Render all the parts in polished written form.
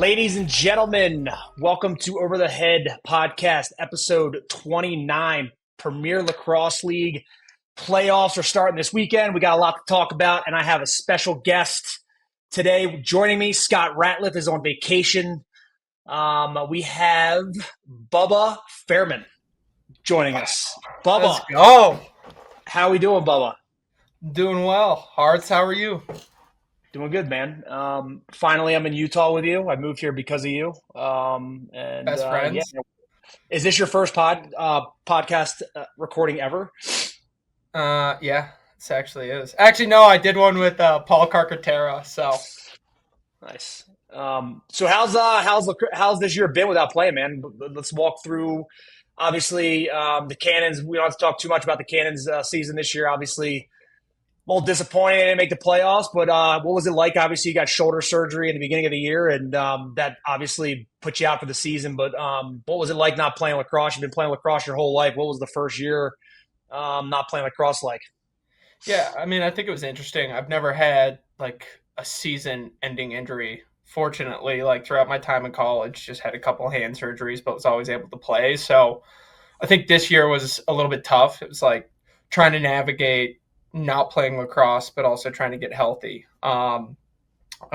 Ladies and gentlemen, welcome to Over the Head Podcast, episode 29. Premier Lacrosse League playoffs are starting this weekend. We got a lot to talk about, and I have a special guest today joining me. Scott Ratliff is on vacation. We have Bubba Fairman joining us. Bubba, Let's go. how we doing, Bubba? Doing well. Hearts, how are you? Doing good, man. Finally, I'm in Utah with you. I moved here because of you. Best friends? Yeah. Is this your first podcast recording ever? Yeah, this actually is. Actually, no, I did one with Paul Carcaterra. So Nice. So how's this year been without playing, man? Let's walk through. Obviously, the Cannons. We don't have to talk too much about the Cannons season this year. Obviously, a little disappointed they didn't make the playoffs, but what was it like? Obviously, you got shoulder surgery in the beginning of the year, and that obviously put you out for the season. But what was it like not playing lacrosse? You've been playing lacrosse your whole life. What was the first year not playing lacrosse like? yeah, I mean, I think it was interesting. I've never had like a season-ending injury. Fortunately, like throughout my time in college, just had a couple hand surgeries, but was always able to play. So I think this year was a little bit tough. It was like trying to navigate not playing lacrosse, but also trying to get healthy. I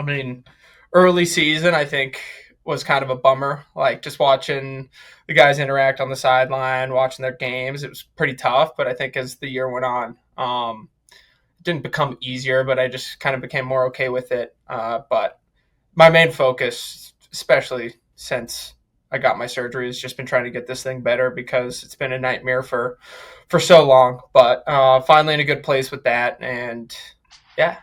mean, early season, I think, was kind of a bummer. Like just watching the guys interact on the sideline, watching their games, it was pretty tough. But I think as the year went on, it didn't become easier, but I just kind of became more okay with it. But my main focus, especially since I got my surgery, has just been trying to get this thing better because it's been a nightmare for so long. But finally in a good place with that, and yeah.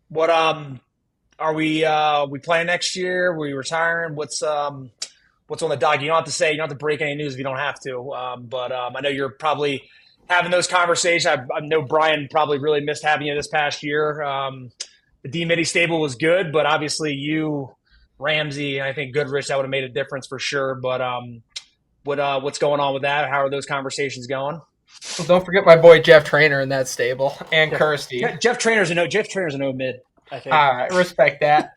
What are we playing next year? Are we retiring? What's on the dock? You don't have to say. You don't have to break any news if you don't have to. But I know you're probably having those conversations. I know Brian probably really missed having you this past year. The D-Midi stable was good, but obviously you, Ramsey, and I think Goodrich, that would have made a difference for sure. But what's going on with that? How are those conversations going? Well, don't forget my boy Jeff Trainer in that stable, and Kirsty. Jeff Trainer's a no mid, I think. All right, respect that.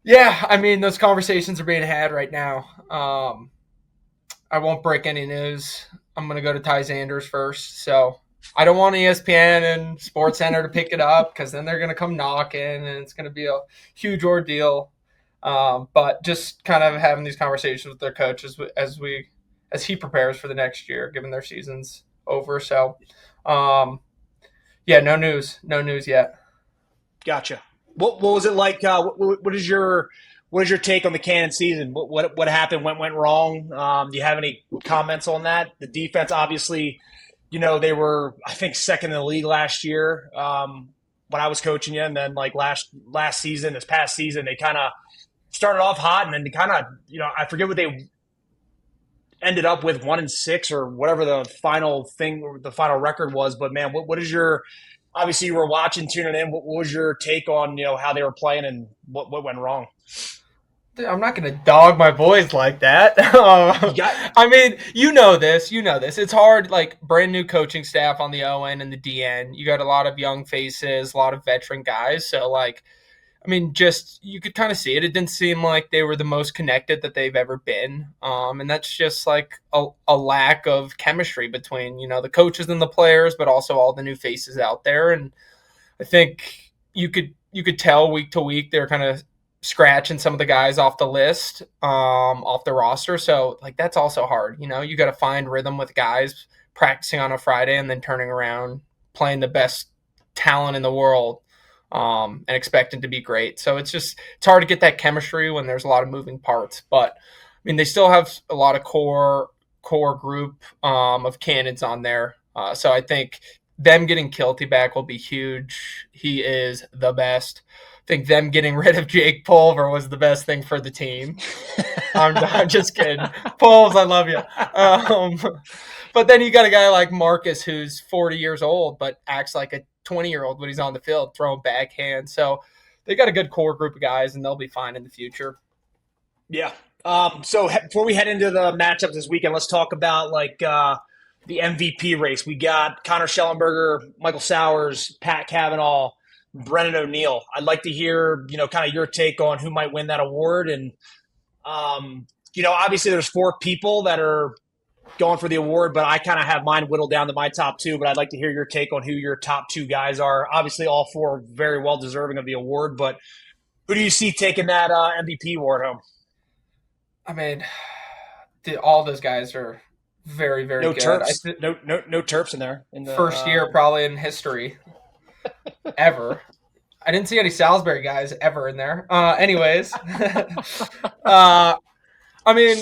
Yeah, I mean those conversations are being had right now. I won't break any news. I'm gonna go to Ty Zanders first, so I don't want ESPN and Sports Center to pick it up because then they're gonna come knocking and it's gonna be a huge ordeal. But just kind of having these conversations with their coaches as he prepares for the next year, given their season's over. So, yeah, no news yet. Gotcha. What was it like? What is your take on the Cannon season? What happened? Went wrong? Do you have any comments on that? The defense, obviously, they were, I think, second in the league last year when I was coaching you, and then like last season, this past season, they kind of started off hot, and then they kind of, I forget what they ended up with, 1-6 or whatever the final record was. But man, what is your, obviously you were watching, tuning in. What was your take on how they were playing and what went wrong? Dude, I'm not going to dog my boys like that. I mean, you know this. It's hard, like, brand new coaching staff on the ON and the DN. You got a lot of young faces, a lot of veteran guys. So, like, I mean, just you could kind of see it. It didn't seem like they were the most connected that they've ever been. And that's just, like, a lack of chemistry between, the coaches and the players, but also all the new faces out there. And I think you could tell week to week they're kind of scratching some of the guys off the list, off the roster. So like that's also hard. You got to find rhythm with guys practicing on a Friday and then turning around playing the best talent in the world and expecting to be great. So it's hard to get that chemistry when there's a lot of moving parts. But I mean, they still have a lot of core group of Cannons on there. So I think them getting Kilty back will be huge. He is the best. I think them getting rid of Jake Pulver was the best thing for the team. I'm just kidding. Pulves, I love you. But then you got a guy like Marcus who's 40 years old but acts like a 20-year-old when he's on the field throwing backhand. So they got a good core group of guys, and they'll be fine in the future. Yeah. So before we head into the matchups this weekend, let's talk about the MVP race. We got Connor Schellenberger, Michael Sowers, Pat Cavanaugh, Brennan O'Neill. I'd like to hear, kind of your take on who might win that award. And, obviously there's four people that are going for the award, but I kind of have mine whittled down to my top two. But I'd like to hear your take on who your top two guys are. Obviously, all four are very well deserving of the award, but who do you see taking that MVP award home? I mean, all those guys are very, very no good. Terps, no Terps in there. In the first year probably in history ever. I didn't see any Salisbury guys ever in there. Anyways, I mean,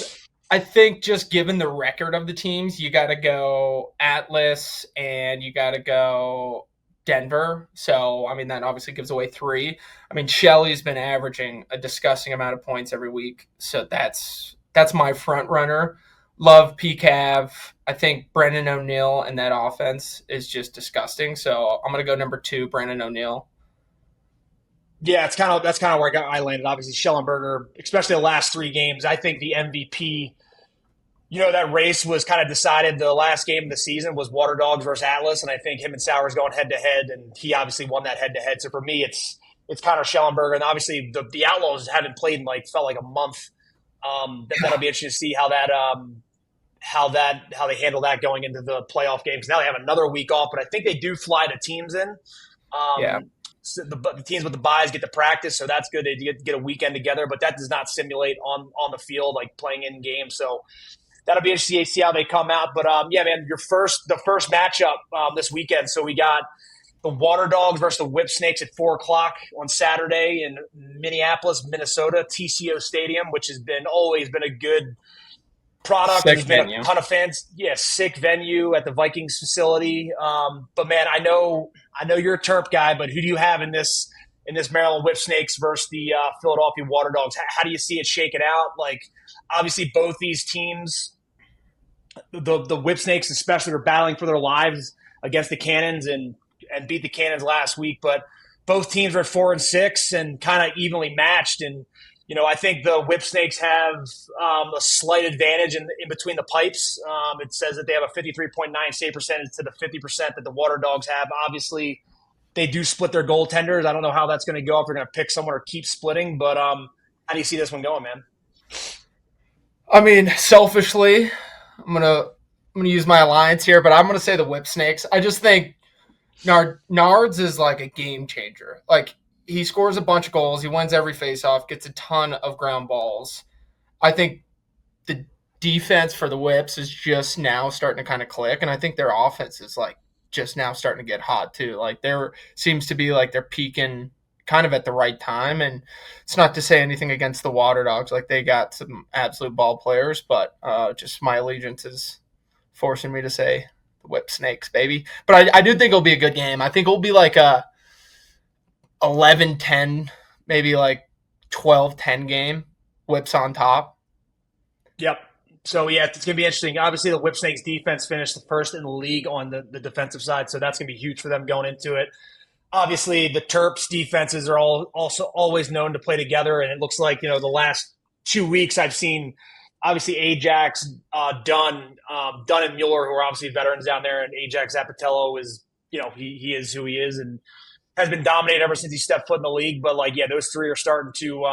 I think just given the record of the teams, you got to go Atlas and you got to go Denver. So, I mean, that obviously gives away 3. I mean, Shelley's been averaging a disgusting amount of points every week. So that's my front runner. Love PCAV. I think Brennan O'Neill and that offense is just disgusting. So I'm going to go number 2, Brennan O'Neill. Yeah, that's kind of where I landed. Obviously, Schellenberger, especially the last 3 games. I think the MVP, that race was kind of decided. The last game of the season was Water Dogs versus Atlas, and I think him and Sowers going head to head, and he obviously won that head to head. So for me, it's kind of Schellenberger, and obviously the Outlaws haven't played in felt like a month. That'll be interesting to see how they handle that going into the playoff games. Now they have another week off, but I think they do fly the teams in. So the teams with the byes get to practice, so that's good. They get a weekend together, but that does not simulate on the field like playing in games. So that'll be interesting to see how they come out. But yeah, man, the first matchup this weekend. So we got the Water Dogs versus the Whip Snakes at 4:00 on Saturday in Minneapolis, Minnesota, TCO Stadium, which has always been a good product. There's been a ton of fans. Yeah, sick venue at the Vikings facility. But man, I know you're a Terp guy, but who do you have in this Maryland Whip Snakes versus the Philadelphia Water Dogs? How do you see it shaking out? Like, obviously, both these teams, the Whip Snakes especially, are battling for their lives against the Cannons and beat the Cannons last week. But both teams are 4-6 and kind of evenly matched. And I think the Whip Snakes have a slight advantage in between the pipes. It says that they have a 53.9 save percentage to the 50% that the Water Dogs have. Obviously, they do split their goaltenders. I don't know how that's going to go, if they're going to pick someone or keep splitting. But how do you see this one going, man? I mean, selfishly, I'm gonna use my alliance here, but I'm gonna say the Whip Snakes. I just think Nards is like a game changer. Like, he scores a bunch of goals. He wins every faceoff, gets a ton of ground balls. I think the defense for the Whips is just now starting to kind of click, and I think their offense is like just now starting to get hot too. Like, there seems to be like they're peaking kind of at the right time, and it's not to say anything against the Water Dogs. Like, they got some absolute ball players, but just my allegiance is forcing me to say the Whip Snakes, baby. But I do think it'll be a good game. I think it'll be like a 11-10, maybe like 12-10 game. Whips on top. Yep. So, yeah, it's going to be interesting. Obviously, the Whip Snakes defense finished the first in the league on the defensive side, so that's going to be huge for them going into it. Obviously, the Terps defenses are also always known to play together, and it looks like, the last 2 weeks I've seen, obviously, Ajax, Dunn and Mueller, who are obviously veterans down there, and Ajax Zapatello is, he is who he is and has been dominated ever since he stepped foot in the league. But, those 3 are starting to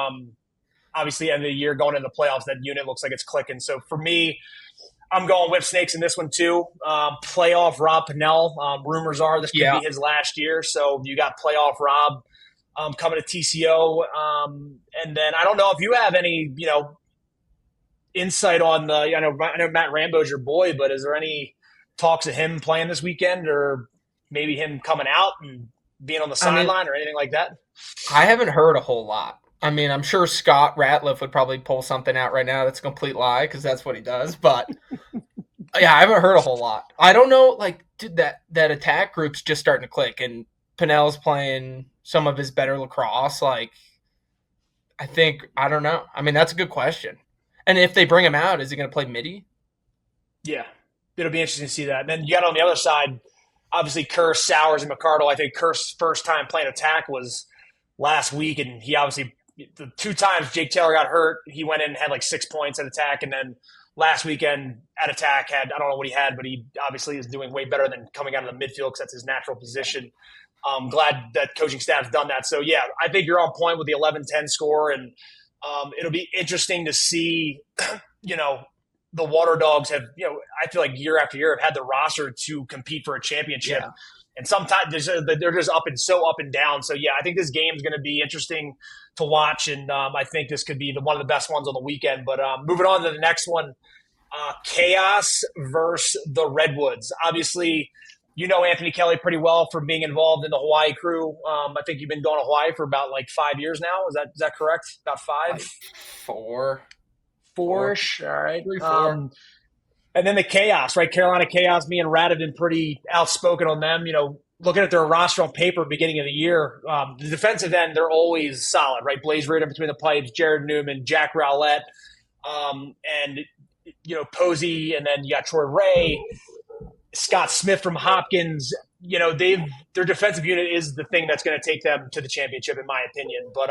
obviously end of the year going into the playoffs. That unit looks like it's clicking. So, for me, I'm going Whip Snakes in this one too. Playoff Rob Pennell. Rumors are this could be his last year. So you got Playoff Rob coming to TCO. And then I don't know if you have any, insight on I know Matt Rambo's your boy, but is there any talks of him playing this weekend, or maybe him coming out and being on the sideline or anything like that? I haven't heard a whole lot. I mean, I'm sure Scott Ratliff would probably pull something out right now that's a complete lie, because that's what he does. But, yeah, I haven't heard a whole lot. I don't know, that attack group's just starting to click, and Pennell's playing some of his better lacrosse. I don't know. I mean, that's a good question. And if they bring him out, is he going to play midi? Yeah, it'll be interesting to see that. And then you got on the other side, obviously, Kerr, Sowers, and McCardle. I think Kerr's first time playing attack was last week, and he obviously – the 2 times Jake Taylor got hurt, he went in and had 6 points at attack, and then last weekend at attack I don't know what he had, but he obviously is doing way better than coming out of the midfield because that's his natural position. I'm glad that coaching staff's done that. So, yeah, I think you're on point with the 11-10 score, and it'll be interesting to see, the Water Dogs have, I feel like year after year have had the roster to compete for a championship. Yeah. And sometimes they're just up and down. So, yeah, I think this game is going to be interesting to watch, and I think this could be one of the best ones on the weekend. But moving on to the next one, Chaos versus the Redwoods. Obviously, Anthony Kelly pretty well from being involved in the Hawaii crew. I think you've been going to Hawaii for about 5 years now. Is that correct? About 5? 4-ish. All right. 3, 4. And then the Chaos, right? Carolina Chaos, me and Rad have been pretty outspoken on them. Looking at their roster on paper beginning of the year, the defensive end, they're always solid, right? Blaze Reardon between the pipes, Jared Newman, Jack Rowlett, and, Posey, and then you got Troy Ray, Scott Smith from Hopkins. Their defensive unit is the thing that's going to take them to the championship, in my opinion. But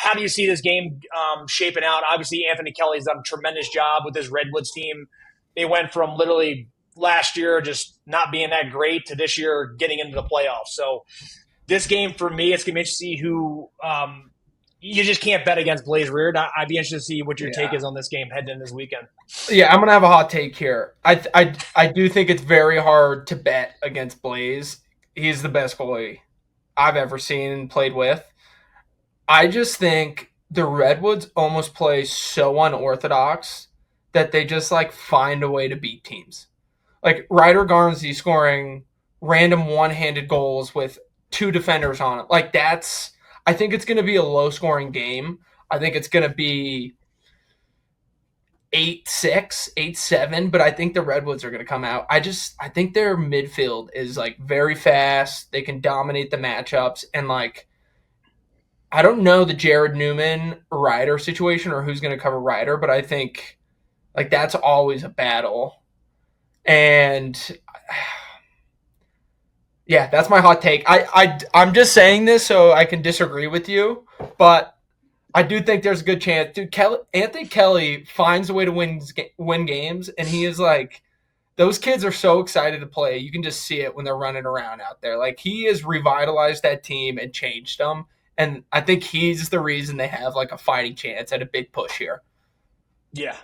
how do you see this game shaping out? Obviously, Anthony Kelly's done a tremendous job with his Redwoods team. They went from literally last year just not being that great to this year getting into the playoffs. So this game for me, it's going to be interesting to see who you just can't bet against Blaze Reardon. I'd be interested to see what your take is on this game heading into this weekend. Yeah, I'm going to have a hot take here. I do think it's very hard to bet against Blaze. He's the best goalie I've ever seen and played with. I just think the Redwoods almost play so unorthodox that they just find a way to beat teams. Ryder Garnsey scoring random one-handed goals with 2 defenders on it. I think it's going to be a low-scoring game. I think it's going to be 8-6, 8-7, but I think the Redwoods are going to come out. I think their midfield is very fast. They can dominate the matchups, and I don't know the Jared Newman Ryder situation or who's going to cover Ryder, but I think that's always a battle. And yeah, that's my hot take. I'm just saying this so I can disagree with you, but I do think there's a good chance. Dude, Anthony Kelly finds a way to win games, and he is those kids are so excited to play. You can just see it when they're running around out there. He has revitalized that team and changed them, and I think he's the reason they have a fighting chance at a big push here. Yeah.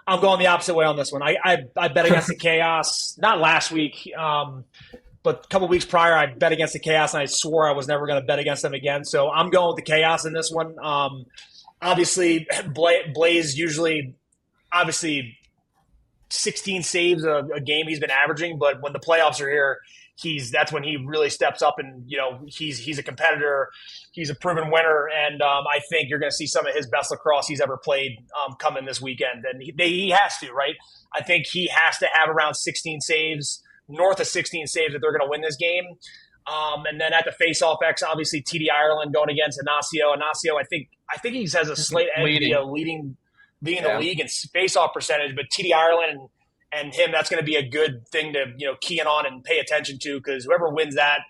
I'm going the opposite way on this one. I bet against the Chaos, not last week, but a couple weeks prior, I bet against the Chaos, and I swore I was never going to bet against them again. So I'm going with the Chaos in this one. Obviously, Blaze usually, 16 saves a game he's been averaging, but when the playoffs are here, that's when he really steps up, and he's a competitor. He's a proven winner, and I think you're going to see some of his best lacrosse he's ever played come in this weekend, and he has to, right? I think he has to have around 16 saves, north of 16 saves, if they're going to win this game. And then at the face-off X, obviously TD Ireland going against Inacio. Inacio, I think he has a slight edge leading the league in face-off percentage, but TD Ireland and him, that's going to be a good thing to key in on and pay attention to, because whoever wins that,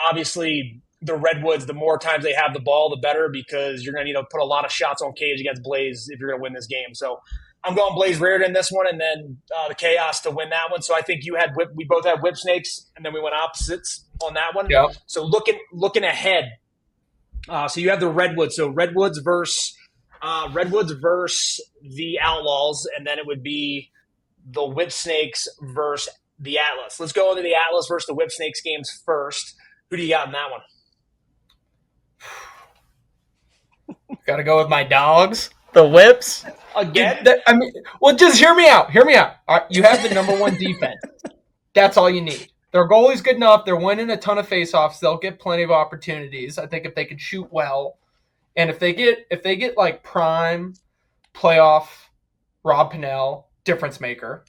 obviously the Redwoods, the more times they have the ball, the better, because you're going to put a lot of shots on cage against Blaze if you're going to win this game. So I'm going Blaze Reardon in this one, and then the Chaos to win that one. So I think we both had Whip Snakes, and then we went opposites on that one. Yep. So looking ahead, so you have the Redwoods. So Redwoods versus the Outlaws, and then it would be the Whip Snakes versus the Atlas. Let's go into the Atlas versus the Whip Snakes games first. Who do you got in that one? Got to go with my dogs, the Whips. Again? Just hear me out. Hear me out. You have the number 1 defense. That's all you need. Their goalie's good enough. They're winning a ton of faceoffs. They'll get plenty of opportunities. I think if they can shoot well, and if they get prime playoff Rob Pennell, difference maker.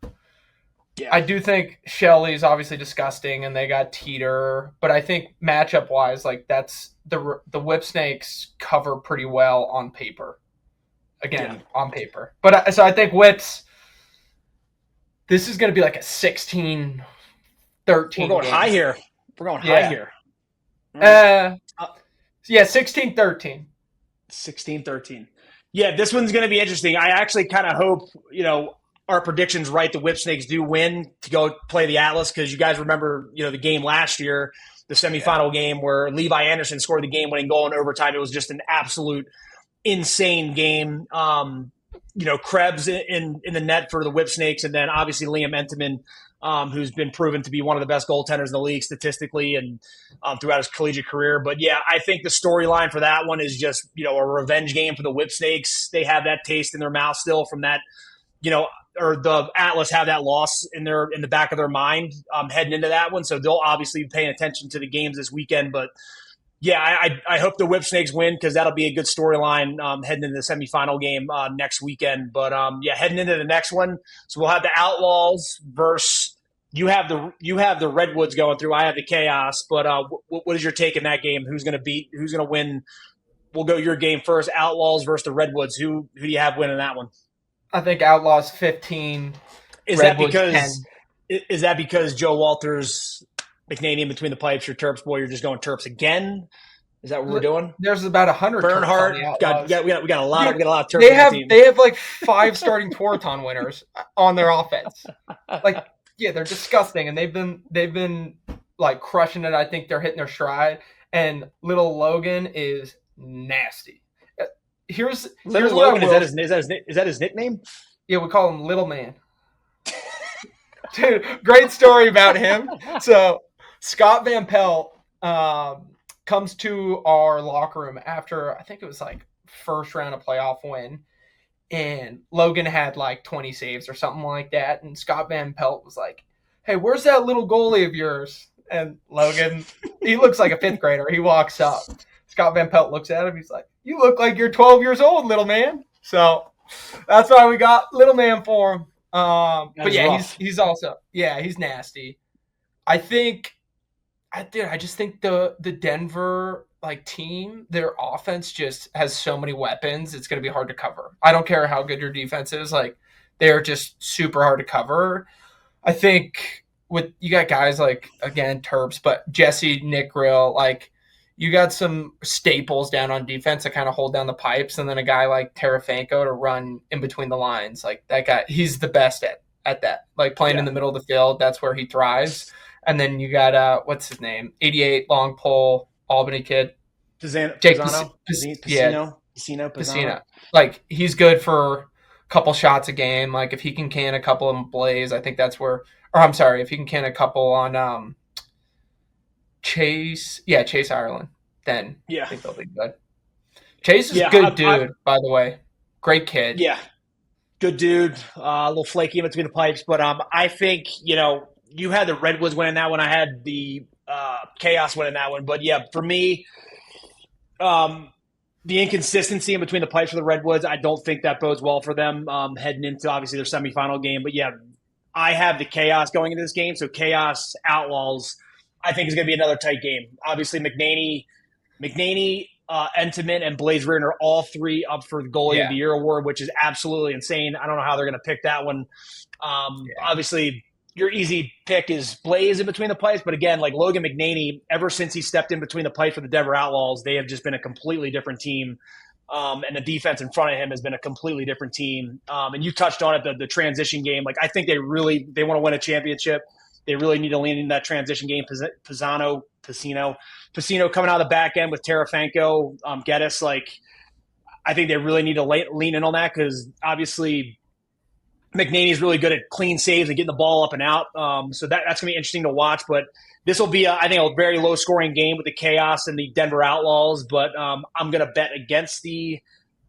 Yeah. I do think Shelley's obviously disgusting, and they got Teeter, but I think matchup wise, that's the Whip Snakes cover pretty well on paper. Again, on paper, but so I think Whips. This is going to be a 16-13. We're going high here. High here. Yeah, 16-13. 16-13. Yeah, this one's going to be interesting. I actually kind of hope, our predictions right. The Whip Snakes do win to go play the Atlas because you guys remember, the game last year, the semifinal game where Levi Anderson scored the game-winning goal in overtime. It was just an absolute insane game. Krebs in the net for the Whip Snakes, and then obviously Liam Entenmann, who's been proven to be one of the best goaltenders in the league statistically and throughout his collegiate career. But yeah, I think the storyline for that one is just a revenge game for the Whip Snakes. They have that taste in their mouth still from that, or the Atlas have that loss in the back of their mind heading into that one. So they'll obviously be paying attention to the games this weekend, but. Yeah, I hope the Whip Snakes win because that'll be a good storyline heading into the semifinal game next weekend. But heading into the next one, so we'll have the Outlaws versus you have the Redwoods going through. I have the Chaos. But what is your take in that game? Who's going to beat? Who's going to win? We'll go your game first. Outlaws versus the Redwoods. Who do you have winning that one? I think Outlaws 15. Is Redwoods that because 10. Is that because Joe Walters? McNaney in between the pipes, your Terps boy, you're just going Terps again? Is that what we're doing? There's about 100 Bernhardt. We got a lot of Terps on the team. They have like 5 starting Toraton winners on their offense. Like, yeah, they're disgusting, and they've been like crushing it. I think they're hitting their stride. And little Logan is nasty. Here's Logan. Is that his nickname? Yeah, we call him Little Man. Dude, great story about him. So Scott Van Pelt comes to our locker room after, I think it was like first round of playoff win, and Logan had like 20 saves or something like that, and Scott Van Pelt was like, hey, where's that little goalie of yours? And Logan, he looks like a 5th grader. He walks up. Scott Van Pelt looks at him. He's like, you look like you're 12 years old, little man. So that's why we got little man for him. But yeah, he's also, he's nasty. I just think the Denver team, their offense just has so many weapons. It's going to be hard to cover. I don't care how good your defense is. They're just super hard to cover. I think you got guys again, Terps, but Jesse, Nick Grill, you got some staples down on defense that kind of hold down the pipes, and then a guy like Tarafanko to run in between the lines. That guy, he's the best at that. Playing in the middle of the field, that's where he thrives. And then you got what's his name? 88 long pole Albany kid. Pisano. He's good for a couple shots a game. If he can can a couple of Blaze, I think that's where. Or I'm sorry, if he can can a couple on Chase Ireland, then I think they'll be good. Chase is a good dude, by the way. Great kid. Yeah, good dude. A little flaky in between the pipes, but I think you had the Redwoods winning that one. I had the Chaos winning that one. But yeah, for me, the inconsistency in between the pipes for the Redwoods, I don't think that bodes well for them heading into obviously their semifinal game. But yeah, I have the Chaos going into this game. So Chaos Outlaws, I think is going to be another tight game. Obviously, McNaney, Entenmann, and Blaze Reardon are all 3 up for the Goalie of the Year award, which is absolutely insane. I don't know how they're going to pick that one. Obviously, your easy pick is Blaze in between the pipes, but again, Logan McNaney, ever since he stepped in between the pipes for the Denver Outlaws, they have just been a completely different team. And the defense in front of him has been a completely different team. And you touched on it, the transition game. I think they want to win a championship. They really need to lean into that transition game. Pisano coming out of the back end with Tarafanko, Geddes. I think they really need to lean in on that because obviously McNaney's really good at clean saves and getting the ball up and out. So that's going to be interesting to watch. But this will be, I think, a very low-scoring game with the Chaos and the Denver Outlaws. But I'm going to bet against the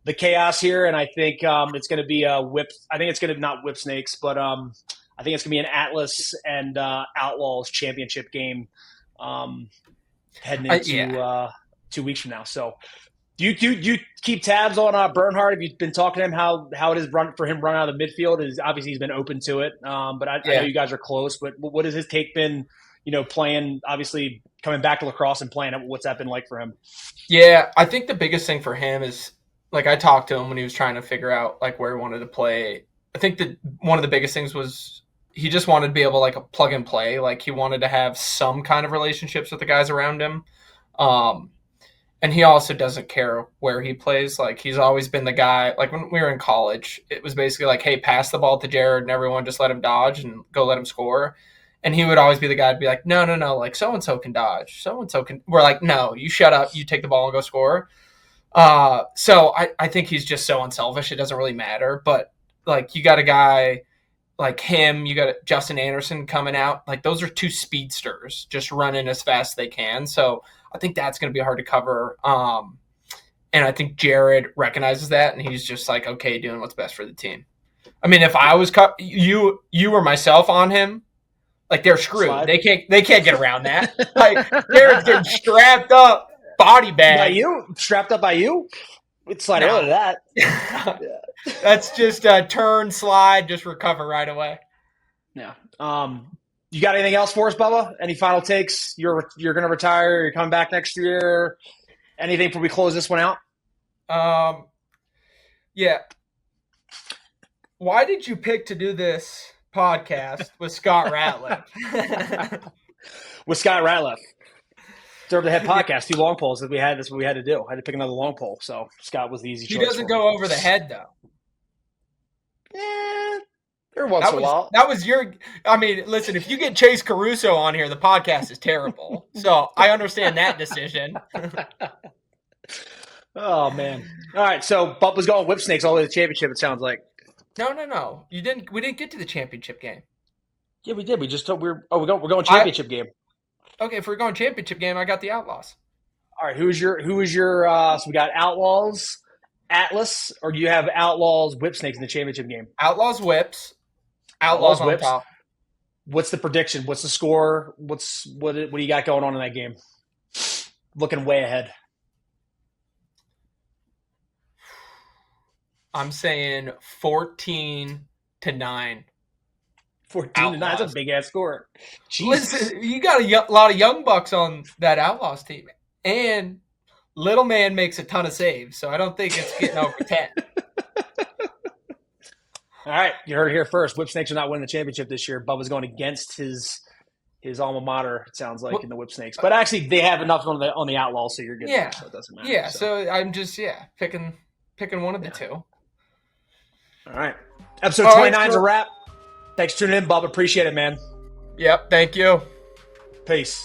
Chaos here, and I think it's going to be a whip. I think it's going to not Whip Snakes, but I think it's going to be an Atlas and Outlaws championship game heading into 2 weeks from now. So do you keep tabs on Bernhardt? Have you been talking to him how it is for him run out of the midfield? Obviously he's been open to it, but I know you guys are close. But what has his take been, playing, obviously coming back to lacrosse and playing? What's that been like for him? Yeah, I think the biggest thing for him is, I talked to him when he was trying to figure out where he wanted to play. I think that one of the biggest things was he just wanted to be able to plug and play. He wanted to have some kind of relationships with the guys around him. And he also doesn't care where he plays. Like, he's always been the guy. Like, when we were in college, it was basically like, hey, pass the ball to Jared and everyone just let him dodge and go let him score. And he would always be the guy to be like, no, like, so-and-so can dodge. So-and-so can – we're like, no, you shut up. You take the ball and go score. So I think he's just so unselfish. It doesn't really matter. But, like, you got a guy like him. You got Justin Anderson coming out. Like, those are two speedsters just running as fast as they can. So – I think that's going to be hard to cover. And I think Jared recognizes that, and he's just like, okay, doing what's best for the team. I mean, if I was you or myself on him, like, they're screwed. Slide. They can't get around that. Like, Jared's getting strapped up, body bag. By you? Strapped up by you? We'd slide early to that. Yeah. That's just a turn, slide, just recover right away. Yeah. You got anything else for us, Bubba? Any final takes? You're going to retire? You're coming back next year? Anything before we close this one out? Yeah. Why did you pick to do this podcast with Scott Ratliff? With Scott Ratliff. Serve the head podcast, 2 long poles that we had. That's what we had to do. I had to pick another long pole, so Scott was the easy choice. He doesn't go over the head, though. Every once in a while. That was your – I mean, listen, if you get Chase Caruso on here, the podcast is terrible. So I understand that decision. Oh, man. All right, so Bub was going whip snakes all the way to the championship, it sounds like. No. We didn't get to the championship game. Yeah, we did. We just told we're going championship game. Okay, if we're going championship game, I got the Outlaws. All right, who is your so we got Outlaws, Atlas, or do you have Outlaws, whip snakes in the championship game? Outlaws, whips. Outlaws on top. What's the prediction? What's the score? What do you got going on in that game? Looking way ahead. I'm saying 14-9. 14-9. That's a big ass score. Jesus. Listen, you got a lot of young bucks on that Outlaws team, and little man makes a ton of saves, so I don't think it's getting over 10. All right, you heard it here first. Whip Snakes are not winning the championship this year. Bubba's going against his alma mater, it sounds like, in the Whip Snakes. But actually, they have enough on the Outlaws, so you're good. Yeah, so it doesn't matter. Yeah, so I'm just picking one of the two. All right, episode 29 is a wrap. Thanks for tuning in, Bubba. Appreciate it, man. Yep, thank you. Peace.